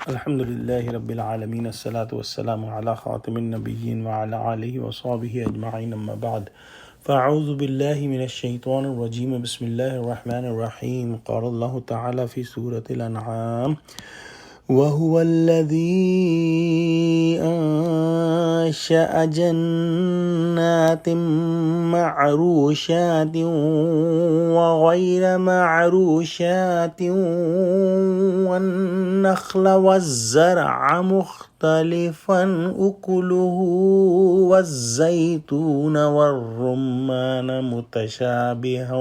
Alhamdulillahi Rabbil Alameen, as-salatu was-salamu ala khatimin nabiyyin wa ala alihi wa sahbihi ajma'in, amma ba'd. فأعوذ بالله من الشيطان الرجيم بسم الله الرحمن الرحيم. قال الله تعالى في سورة الأنعام: وهو الذي أنشأ جنات معروشات وغير معروشات والنخل والزرع مختلفا أكله والزيتون والرمان متشابها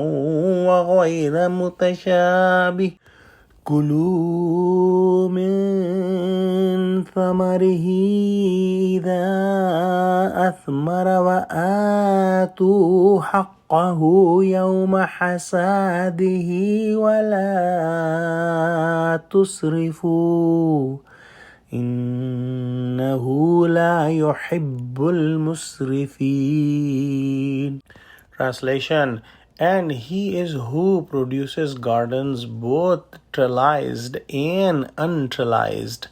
وغير متشابه كلوا من ثمره إذا أثمر وآتوا حقه يوم حصاده ولا تسرفوا إنه لا يحب المسرفين. Translation: And he is who produces gardens both trellised and untrellised,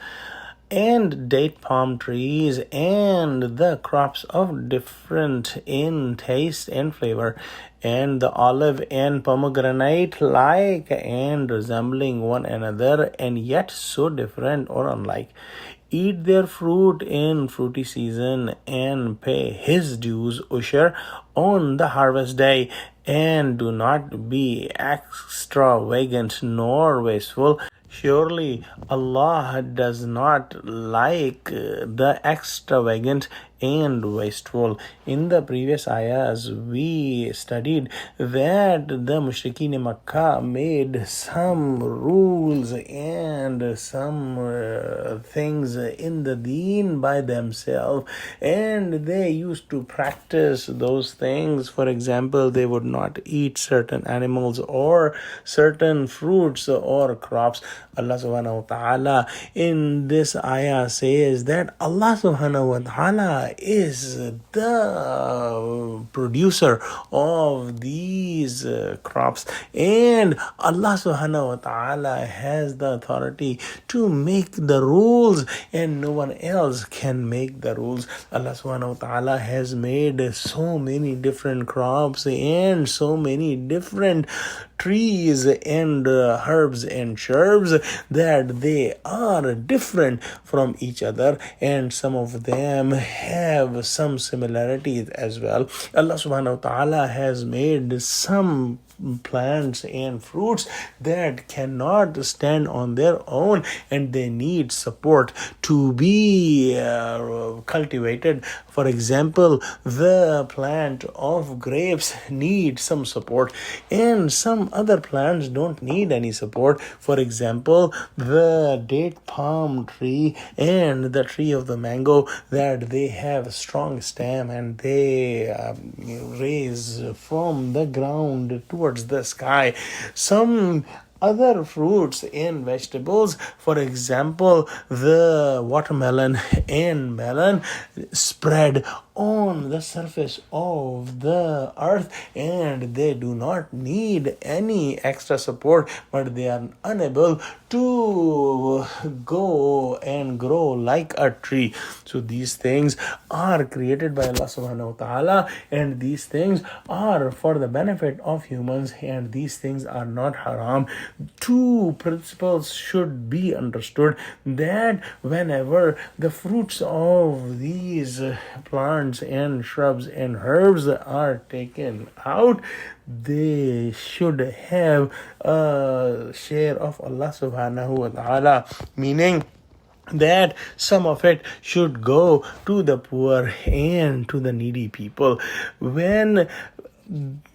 and date palm trees, and the crops of different in taste and flavor, and the olive and pomegranate like and resembling one another, and yet so different or unlike. Eat their fruit in fruity season, and pay his dues usher on the harvest day, and do not be extravagant nor wasteful. Surely Allah does not like the extravagant and wasteful. In the previous ayahs, we studied that the mushrikeen in Makkah made some rules and some things in the deen by themselves, and they used to practice those things. For example, they would not eat certain animals or certain fruits or crops. Allah subhanahu wa ta'ala in this ayah says that Allah subhanahu wa ta'ala is the producer of these crops, and Allah subhanahu wa ta'ala has the authority to make the rules, and no one else can make the rules. Allah subhanahu wa ta'ala has made so many different crops and so many different trees and herbs and shrubs that they are different from each other, and some of them have some similarities as well. Allah subhanahu wa ta'ala has made some plants and fruits that cannot stand on their own, and they need support to be cultivated. For example, the plant of grapes needs some support, and some other plants don't need any support. For example, the date palm tree and the tree of the mango, that they have a strong stem and they raise from the ground towards the sky. Some other fruits and vegetables, for example, the watermelon and melon, spread on the surface of the earth, and they do not need any extra support, but they are unable to go and grow like a tree. So these things are created by Allah subhanahu wa ta'ala, and these things are for the benefit of humans, and these things are not haram. Two principles should be understood: that whenever the fruits of these plants and shrubs and herbs are taken out, they should have a share of Allah subhanahu wa ta'ala, meaning that some of it should go to the poor and to the needy people. When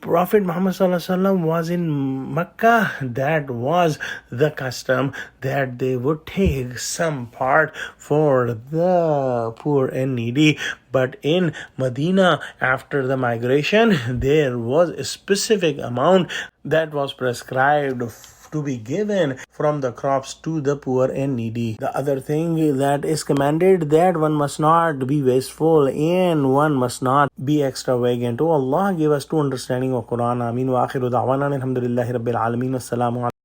Prophet Muhammad was in Mecca, that was the custom, that they would take some part for the poor and needy. But in Medina, after the migration, there was a specific amount that was prescribed to be given from the crops to the poor and needy. The other thing that is commanded, that one must not be wasteful and one must not be extravagant. Oh Allah, give us true understanding of Quran. Ameen. Wa akhiru da'wana alhamdulillahi rabbil alameen. Assalamu alaikum.